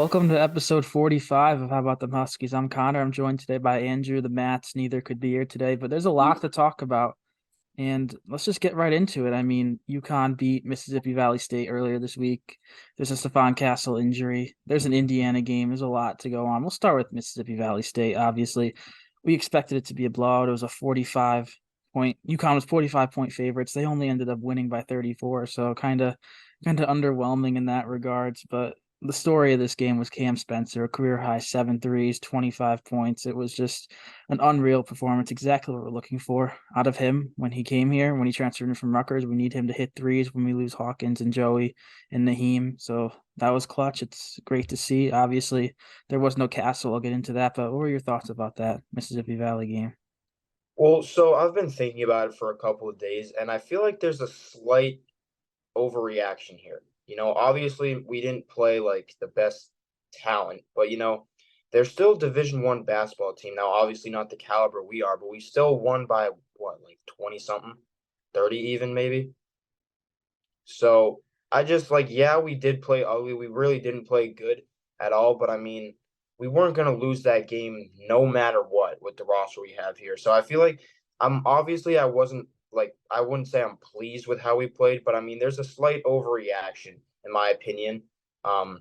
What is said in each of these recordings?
Welcome to episode 45 of How About Them Huskies. I'm Connor. I'm joined today by Andrew. The Mats neither could be here today, but there's a lot to talk about. And let's just get right into it. I mean, UConn beat Mississippi Valley State earlier this week. There's a Stephon Castle injury. There's an Indiana game. There's a lot to go on. We'll start with Mississippi Valley State. Obviously, we expected it to be a blowout. It was a 45 point. UConn was 45-point favorites. They only ended up winning by 34, so kind of underwhelming in that regards. But the story of this game was Cam Spencer, a career high 7 threes, 25 points. It was just an unreal performance, exactly what we're looking for out of him when he came here, when he transferred in from Rutgers. We need him to hit threes when we lose Hawkins and Joey and Naheem. So that was clutch. It's great to see. Obviously, there was no Castle. I'll get into that, but what were your thoughts about that Mississippi Valley game? Well, so I've been thinking about it for a couple of days, and I feel like there's a slight overreaction here. Obviously we didn't play like the best talent, but they're still Division 1 basketball team. Now, obviously not the caliber we are, but we still won by what, like 20 something, 30 even maybe. So I just like, yeah, we did play ugly. We really didn't play good at all, but I mean, we weren't gonna lose that game no matter what with the roster we have here. So I feel like I wasn't like I wouldn't say I'm pleased with how we played, but I mean there's a slight overreaction in my opinion. Um,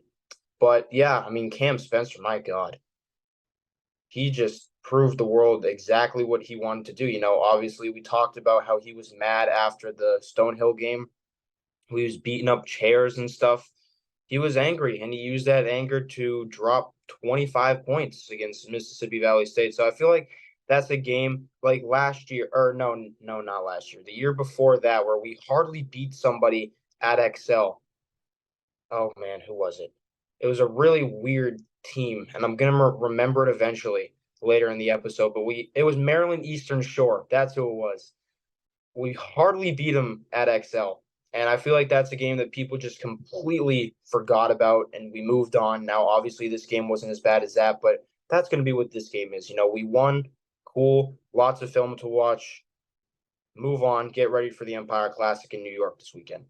but yeah, I mean Cam Spencer, my God, he just proved the world exactly what he wanted to do. Obviously we talked about how he was mad after the Stonehill game. He was beating up chairs and stuff. He was angry, and he used that anger to drop 25 points against Mississippi Valley State. So I feel like that's a game like last year, or no, not last year, the year before that, where we hardly beat somebody at Excel. Oh man, who was it? It was a really weird team, and I'm gonna remember it eventually later in the episode. But it was Maryland Eastern Shore. That's who it was. We hardly beat them at XL. And I feel like that's a game that people just completely forgot about and we moved on. Now, obviously, this game wasn't as bad as that, but that's going to be what this game is. We won. Cool. Lots of film to watch. Move on. Get ready for the Empire Classic in New York this weekend.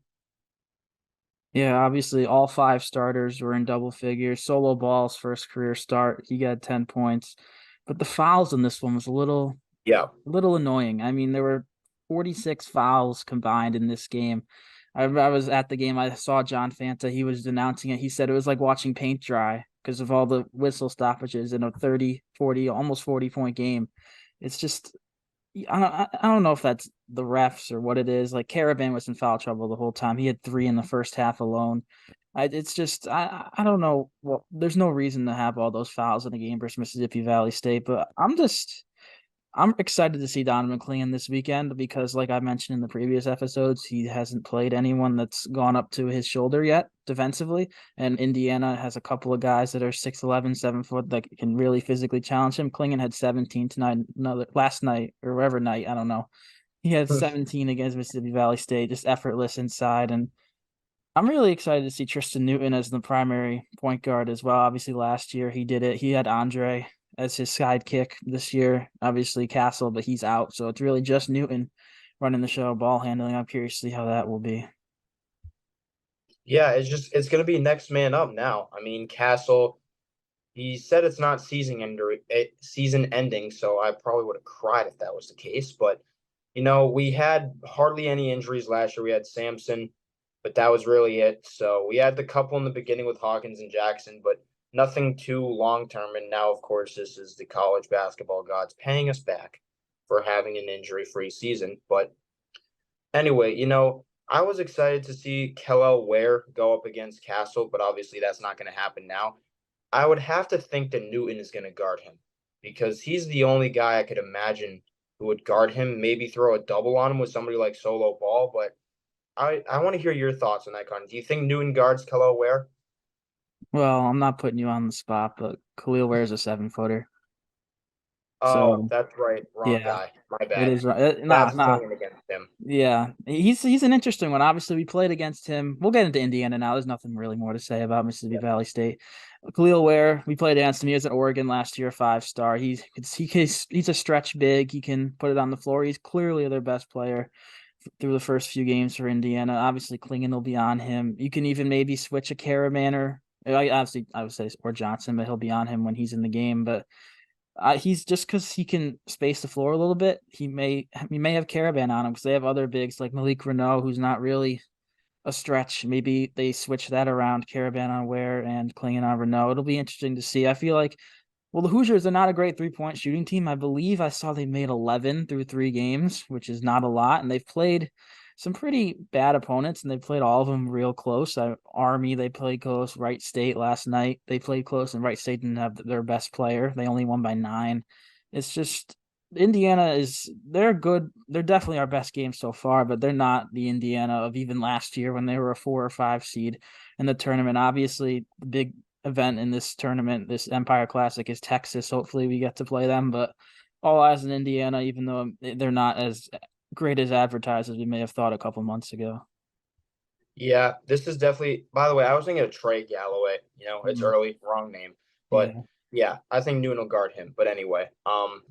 Yeah, obviously all five starters were in double figures. Solo Ball's first career start, he got 10 points. But the fouls in this one was Yeah. a little annoying. I mean, there were 46 fouls combined in this game. I was at the game. I saw John Fanta. He was announcing it. He said it was like watching paint dry because of all the whistle stoppages in a 30, 40, almost 40-point game. It's just I don't know if that's the refs or what it is. Like Caravan was in foul trouble the whole time. He had three in the first half alone. It's just I don't know. Well, there's no reason to have all those fouls in the game versus Mississippi Valley State, but I'm excited to see Donovan Clean this weekend because, like I mentioned in the previous episodes, he hasn't played anyone that's gone up to his shoulder yet defensively. And Indiana has a couple of guys that are 6'11", 7 foot that can really physically challenge him. Klingon had 17 tonight, last night or whatever night, I don't know. He had 17 against Mississippi Valley State, just effortless inside. And I'm really excited to see Tristan Newton as the primary point guard as well. Obviously, last year he did it. He had Andre as his sidekick this year. Obviously, Castle, but he's out. So it's really just Newton running the show, ball handling. I'm curious to see how that will be. Yeah, it's gonna be next man up now. I mean, Castle, he said it's not season ending, so I probably would have cried if that was the case. But we had hardly any injuries last year. We had Samson, but that was really it. So we had the couple in the beginning with Hawkins and Jackson, but nothing too long term. And now, of course, this is the college basketball gods paying us back for having an injury-free season. But anyway, I was excited to see Kellel Ware go up against Castle, but obviously that's not going to happen now. I would have to think that Newton is going to guard him because he's the only guy I could imagine who would guard him, maybe throw a double on him with somebody like Solo Ball. But I want to hear your thoughts on that, Con. Do you think Newton guards Kello Ware? Well, I'm not putting you on the spot, but Khalil wears a 7 footer. Oh, So that's right. Wrong yeah, guy. My it bad. is not That's not playing against him. yeah. He's an interesting one. Obviously, we played against him. We'll get into Indiana now. There's nothing really more to say about Mississippi Yeah. Valley State. Khalil Ware, we played against him. He was at Oregon last year, 5-star. He's a stretch big. He can put it on the floor. He's clearly their best player through the first few games for Indiana. Obviously, Klingon will be on him. You can even maybe switch a Caravan I would say or Johnson, but he'll be on him when he's in the game. But he's just because he can space the floor a little bit. He may have Caravan on him because they have other bigs like Malik Renault, who's not really a stretch. Maybe they switch that around, Caravan on Ware and Klingon on Renault. It'll be interesting to see. I feel like, well, the Hoosiers are not a great 3-point shooting team. I believe I saw they made 11 through 3 games, which is not a lot. And they've played some pretty bad opponents, and they played all of them real close. Army, they played close. Wright State last night, they played close, and Wright State didn't have their best player. They only won by 9. It's just Indiana they're good. They're definitely our best game so far, but they're not the Indiana of even last year when they were a 4 or 5 seed in the tournament. Obviously, the big event in this tournament, this Empire Classic, is Texas. Hopefully we get to play them, but all eyes in Indiana, even though they're not as great as advertised as we may have thought a couple months ago. Yeah, this is definitely. By the way, I was thinking of Trey Galloway. It's Mm, early, wrong name, but yeah. yeah, I think Noon will guard him. But anyway,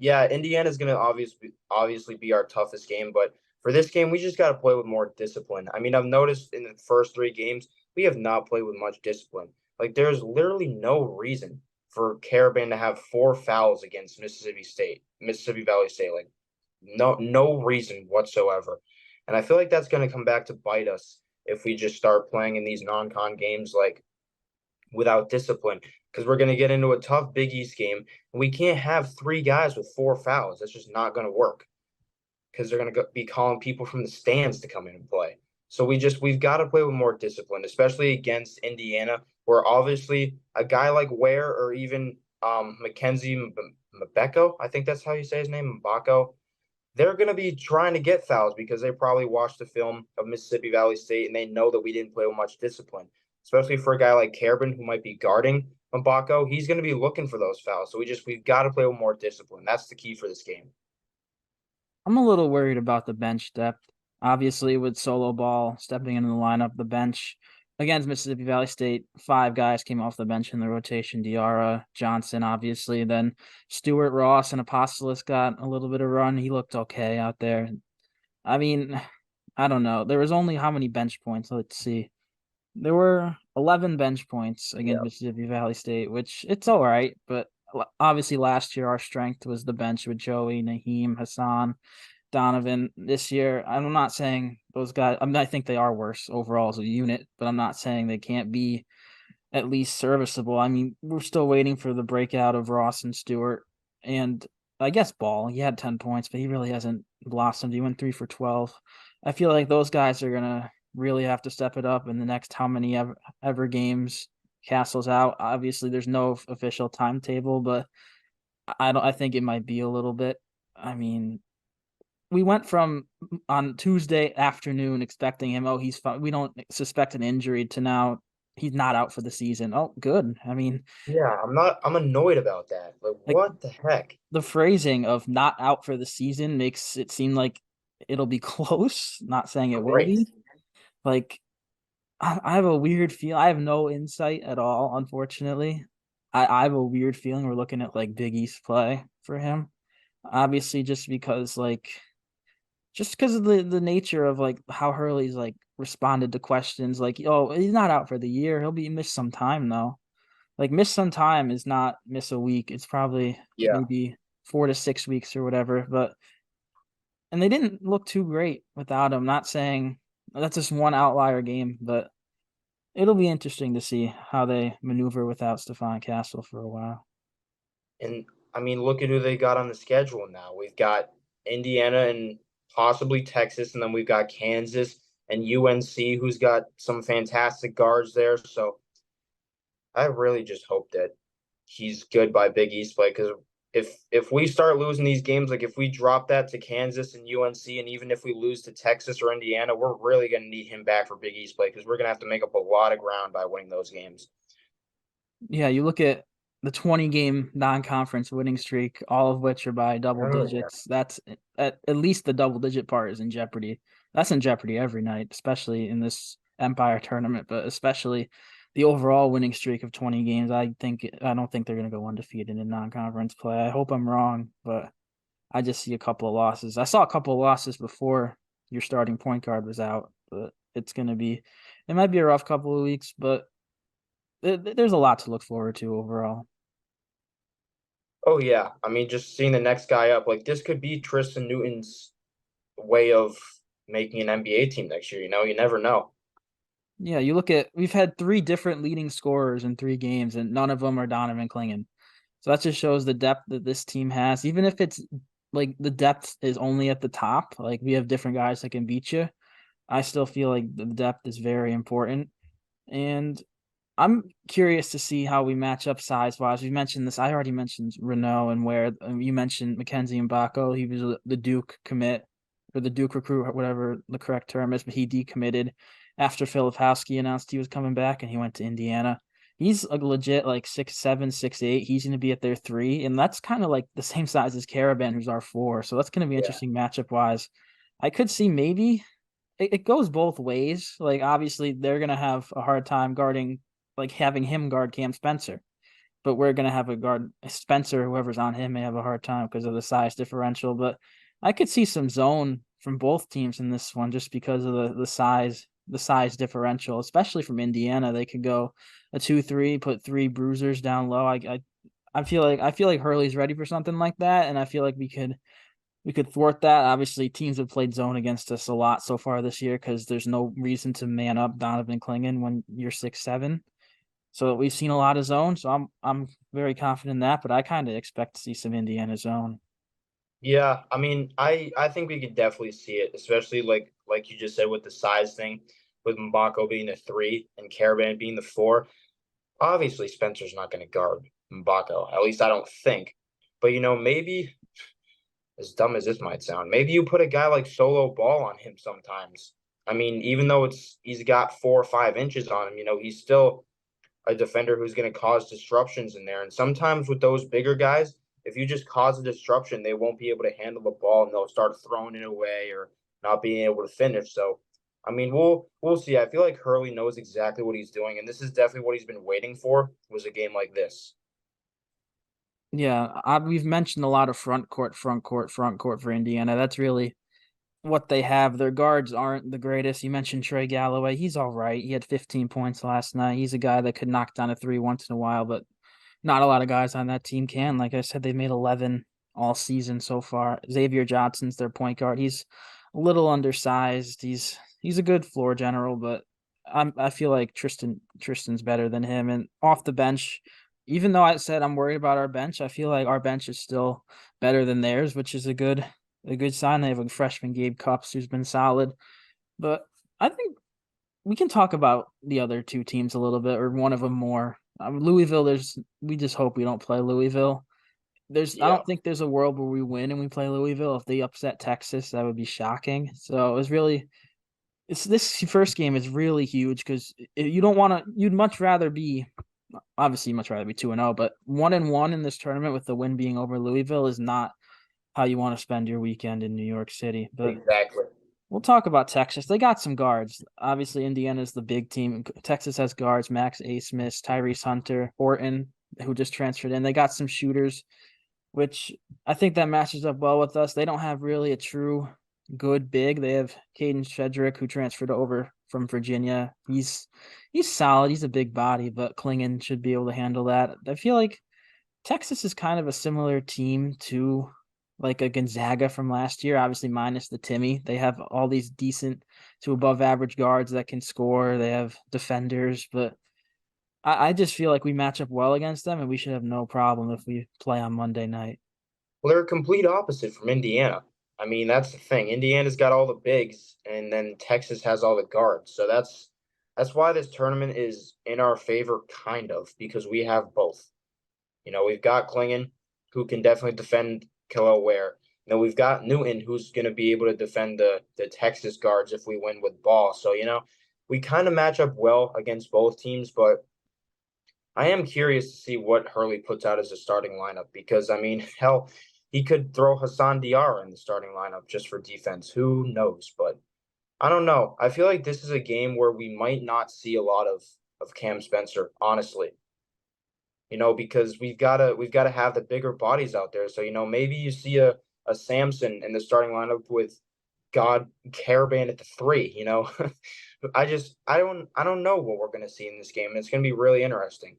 yeah, Indiana's gonna obviously be our toughest game, but for this game, we just got to play with more discipline. I mean, I've noticed in the first 3 games, we have not played with much discipline. Like, there's literally no reason for Caravan to have 4 fouls against Mississippi Valley State. Like, no reason whatsoever. And I feel like that's going to come back to bite us if we just start playing in these non-con games like without discipline, because we're going to get into a tough Big East game, and we can't have 3 guys with 4 fouls. That's just not going to work because they're going to be calling people from the stands to come in and play. So we've got to play with more discipline, especially against Indiana, where obviously a guy like Ware or even Mackenzie Mbeko, I think that's how you say his name, Mbako, they're going to be trying to get fouls because they probably watched the film of Mississippi Valley State and they know that we didn't play with much discipline, especially for a guy like Carbon who might be guarding Mbako. He's going to be looking for those fouls. So we've got to play with more discipline. That's the key for this game. I'm a little worried about the bench depth. Obviously, with Solo Ball stepping into the lineup, the bench against Mississippi Valley State, 5 guys came off the bench in the rotation. Diarra, Johnson, obviously. Then Stewart, Ross, and Apostolos got a little bit of run. He looked okay out there. I mean, I don't know. There was only how many bench points? Let's see. There were 11 bench points against Yeah. Mississippi Valley State, which it's all right. But obviously, last year our strength was the bench with Joey, Naheem, Hassan, Donovan. This year, I'm not saying those guys. I think they are worse overall as a unit, but I'm not saying they can't be at least serviceable. I mean, we're still waiting for the breakout of Ross and Stewart, and I guess Ball. He had 10 points, but he really hasn't blossomed. He went 3 for 12. I feel like those guys are gonna really have to step it up in the next how many ever games Castle's out. Obviously, there's no official timetable, but I don't. I think it might be a little bit. I mean, we went from on Tuesday afternoon expecting him, oh, he's fine. We don't suspect an injury to now he's not out for the season. Oh, good. I mean, Yeah, I'm annoyed about that. Like, like what the heck? the phrasing of not out for the season makes it seem like it'll be close, not saying it will Great. be. Like I have a weird feel. I have no insight at all, unfortunately. I have a weird feeling we're looking at like Big East play for him. Obviously, just because of the nature of like how Hurley's like responded to questions like, oh, he's not out for the year. He'll be miss some time though. Like miss some time is not miss a week. It's probably Yeah. maybe 4 to 6 weeks or whatever. But and they didn't look too great without him. Not saying that's just one outlier game, but it'll be interesting to see how they maneuver without Stephon Castle for a while. And I mean, look at who they got on the schedule now. We've got Indiana and possibly Texas, and then we've got Kansas and UNC, who's got some fantastic guards there. So I really just hope that he's good by Big East play because if we start losing these games, like if we drop that to Kansas and UNC, and even if we lose to Texas or Indiana, we're really going to need him back for Big East play because we're going to have to make up a lot of ground by winning those games. Yeah, you look at the 20 game non conference winning streak, all of which are by double Oh yeah. digits. That's at least the double digit part is in jeopardy. That's in jeopardy every night, especially in this Empire tournament, but especially the overall winning streak of 20 games. I don't think they're going to go undefeated in non conference play. I hope I'm wrong, but I just see a couple of losses. I saw a couple of losses before your starting point guard was out, but it might be a rough couple of weeks, but there's a lot to look forward to overall. Oh yeah, I mean, just seeing the next guy up, like this could be Tristan Newton's way of making an NBA team next year. You never know. Yeah, you look at we've had three different leading scorers in 3 games, and none of them are Donovan Clingan. So that just shows the depth that this team has. Even if it's like the depth is only at the top, like we have different guys that can beat you. I still feel like the depth is very important. And I'm curious to see how we match up size wise. We mentioned this. I already mentioned Renault and where you mentioned Mackenzie Mbako. He was the Duke commit or the Duke recruit, or whatever the correct term is, but he decommitted after Husky announced he was coming back and he went to Indiana. He's a legit like 6'7", 6'8". He's going to be at their 3, and that's kind of like the same size as Caravan, who's our 4. So that's going to be Yeah. interesting matchup wise. I could see maybe it goes both ways. Like obviously they're gonna have a hard time guarding, like having him guard Cam Spencer, but we're gonna have a guard Spencer. Whoever's on him may have a hard time because of the size differential. But I could see some zone from both teams in this one just because of the size differential, especially from Indiana. They could go a 2-3, put 3 bruisers down low. I feel like Hurley's ready for something like that, and I feel like we could thwart that. Obviously, teams have played zone against us a lot so far this year because there's no reason to man up Donovan Clingan when you're 6'7". So we've seen a lot of zone. So I'm very confident in that, but I kind of expect to see some Indiana zone. Yeah, I mean, I think we could definitely see it, especially like you just said with the size thing, with Mbako being the 3 and Caravan being the 4. Obviously, Spencer's not going to guard Mbako. At least I don't think. But maybe as dumb as this might sound, maybe you put a guy like Solo Ball on him sometimes. I mean, even though he's got 4 or 5 inches on him, he's still a defender who's going to cause disruptions in there. And sometimes with those bigger guys, if you just cause a disruption, they won't be able to handle the ball and they'll start throwing it away or not being able to finish. So, I mean, we'll see. I feel like Hurley knows exactly what he's doing, and this is definitely what he's been waiting for. Was a game like this. Yeah, we've mentioned a lot of front court, front court, front court for Indiana. That's really what they have. Their guards aren't the greatest. You mentioned Trey Galloway. He's all right. He had 15 points last night. He's a guy that could knock down a 3 once in a while, but not a lot of guys on that team can. Like I said, they've made 11 all season so far. Xavier Johnson's their point guard. He's a little undersized. He's a good floor general, but I feel like Tristan's better than him. And off the bench, even though I said I'm worried about our bench, I feel like our bench is still better than theirs, which is a good sign. They have a freshman Gabe Cups who's been solid. But I think we can talk about the other 2 teams a little bit, or one of them more. Louisville, we just hope we don't play Louisville. I Yeah. don't think there's a world where we win and we play Louisville. If they upset Texas, that would be shocking. So it's this first game is really huge because you don't want to. You'd much rather be, obviously, much rather be 2-0, but 1-1 in this tournament with the win being over Louisville is not how you want to spend your weekend in New York City. But Exactly. we'll talk about Texas. They got some guards. Obviously, Indiana's the big team. Texas has guards: Max A. Smith, Tyrese Hunter, Horton, who just transferred in. They got some shooters, which I think that matches up well with us. They don't have really a true good big. They have Caden Shedrick, who transferred over from Virginia. He's solid. He's a big body, but Klingon should be able to handle that. I feel like Texas is kind of a similar team to like a Gonzaga from last year, obviously minus the Timmy. They have all these decent to above average guards that can score. They have defenders, but I just feel like we match up well against them and we should have no problem if we play on Monday night. Well, they're a complete opposite from Indiana. I mean, that's the thing. Indiana's got all the bigs, and then Texas has all the guards. So that's why this tournament is in our favor, kind of, because we have both. We've got Klingon, who can definitely defend Killel Ware. We've got Newton, who's going to be able to defend the Texas guards if we win with ball. So, we kind of match up well against both teams, but I am curious to see what Hurley puts out as a starting lineup because, I mean, hell, he could throw Hassan Diarra in the starting lineup just for defense. Who knows? But I don't know. I feel like this is a game where we might not see a lot of Cam Spencer, honestly. Because we've gotta have the bigger bodies out there. So, maybe you see a Samson in the starting lineup with God Caravan at the 3, you know. I don't know what we're gonna see in this game. It's gonna be really interesting.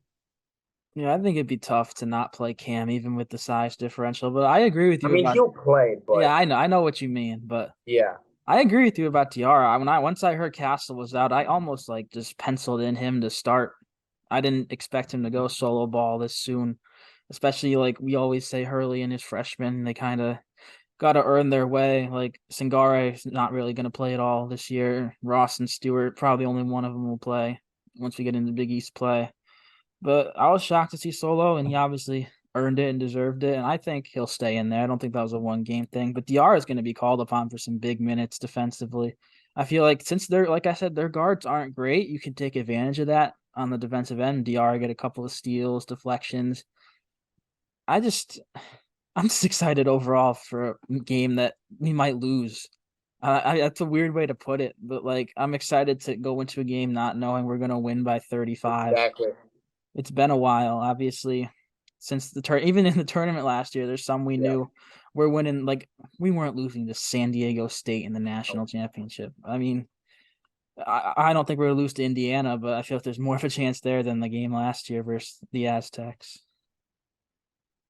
Yeah, I think it'd be tough to not play Cam even with the size differential. But I agree with I you mean, about he'll play, yeah, but I know what you mean, but yeah, I agree with you about Tiara. When I once I heard Castle was out, I almost like just penciled in him to start. I didn't expect him to go solo ball this soon, especially like we always say Hurley and his freshmen, they kind of got to earn their way. Like Singare is not really going to play at all this year. Ross and Stewart, probably only one of them will play once we get into Big East play. But I was shocked to see Solo, and he obviously earned it and deserved it. And I think he'll stay in there. I don't think that was a one game thing. But DR is going to be called upon for some big minutes defensively. I feel like since they're like I said, their guards aren't great, you can take advantage of that on the defensive end. DR get a couple of steals, deflections. I just I'm just excited overall for a game that we might lose. That's a weird way to put it, but like I'm excited to go into a game not knowing we're gonna win by 35. exactly. It's been a while, obviously, since the turn. Even in the tournament last year, there's some we Yeah. knew we're winning. Like we weren't losing to San Diego State in the national championship. I mean, I don't think we're gonna lose to Indiana, but I feel like there's more of a chance there than the game last year versus the Aztecs.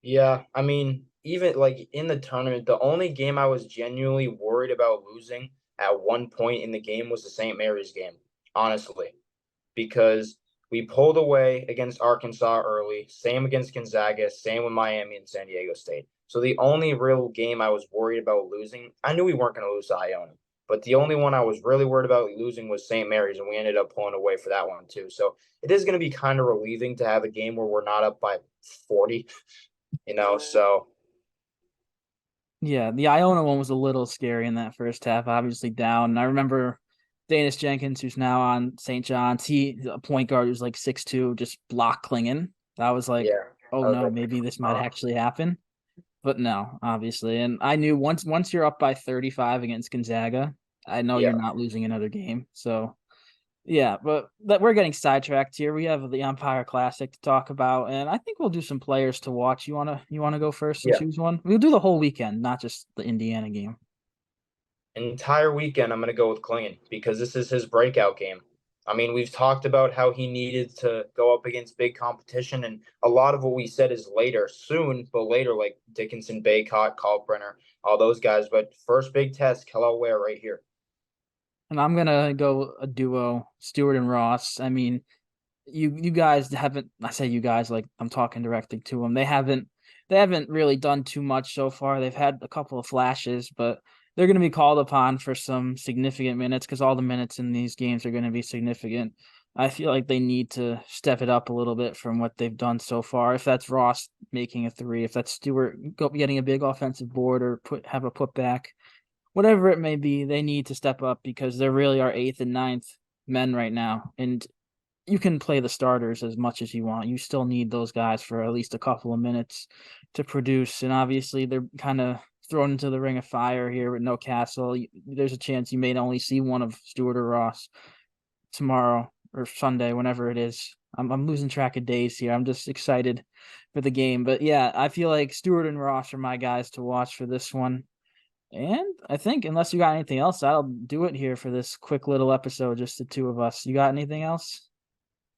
Yeah, I mean, even like in the tournament, the only game I was genuinely worried about losing at one point in the game was the St. Mary's game, honestly, because we pulled away against Arkansas early, same against Gonzaga, same with Miami and San Diego State. So the only real game I was worried about losing, I knew we weren't going to lose to Iona, but the only one I was really worried about losing was St. Mary's, and we ended up pulling away for that one too. So it is going to be kind of relieving to have a game where we're not up by 40, so Yeah, the Iona one was a little scary in that first half, obviously down. And I remember Danis Jenkins, who's now on St. John's, he a point guard who's like 6'2", just block clinging. That was like, yeah, oh I was no, like, maybe this might huh? actually happen. But no, obviously. And I knew once you're up by 35 against Gonzaga, I know you're Yeah, not losing another game. So yeah, but that we're getting sidetracked here. We have the Empire Classic to talk about, and I think we'll do some players to watch. You wanna go first and yeah. choose one? We'll do the whole weekend, not just the Indiana game. Entire weekend, I'm going to go with Klingon because this is his breakout game. I mean, we've talked about how he needed to go up against big competition, and a lot of what we said is later, soon, but later, like Dickinson, Baycott, Kalkbrenner, all those guys. But first big test, Kellel Ware right here. And I'm gonna go a duo, Stewart and Ross. I mean, you guys haven't. I say you guys like I'm talking directly to them. They haven't really done too much so far. They've had a couple of flashes, but they're going to be called upon for some significant minutes because all the minutes in these games are going to be significant. I feel like they need to step it up a little bit from what they've done so far. If that's Ross making a three, if that's Stewart getting a big offensive board or have a putback, whatever it may be, they need to step up because they're really our eighth and ninth men right now. And you can play the starters as much as you want. You still need those guys for at least a couple of minutes to produce. And obviously, they're kind of thrown into the ring of fire here with no Castle. There's a chance you may only see one of Stewart or Ross tomorrow or Sunday, whenever it is. I'm losing track of days here. I'm just excited for the game. But yeah, I feel like Stewart and Ross are my guys to watch for this one. And I think unless you got anything else, that'll do it here for this quick little episode, just the two of us. You got anything else?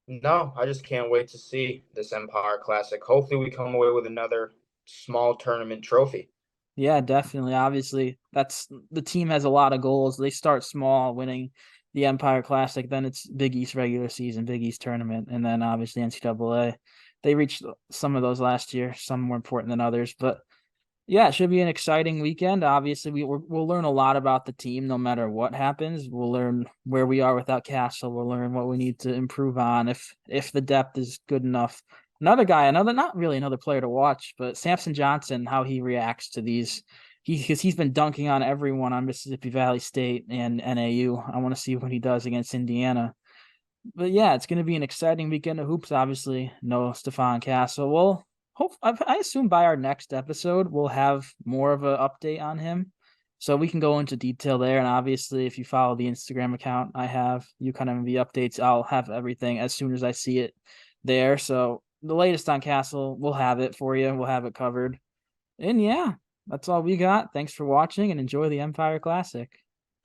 No, I just can't wait to see this Empire Classic. Hopefully, we come away with another small tournament trophy. Yeah, definitely. Obviously, that's the team has a lot of goals. They start small, winning the Empire Classic, then it's Big East regular season, Big East tournament, and then obviously NCAA. They reached some of those last year, some more important than others. But yeah, it should be an exciting weekend. Obviously, we'll learn a lot about the team no matter what happens. We'll learn where we are without Castle. We'll learn what we need to improve on if the depth is good enough. Another guy, another not really another player to watch, but Samson Johnson, how he reacts to these. Because he's been dunking on everyone on Mississippi Valley State and NAU. I want to see what he does against Indiana. But yeah, it's going to be an exciting weekend of hoops. Obviously, no Stephon Castle. Well, I assume by our next episode we'll have more of an update on him, so we can go into detail there. And obviously, if you follow the Instagram account I have, you kind of the updates. I'll have everything as soon as I see it there. So the latest on Castle, we'll have it for you. We'll have it covered. And yeah, that's all we got. Thanks for watching and enjoy the Empire Classic.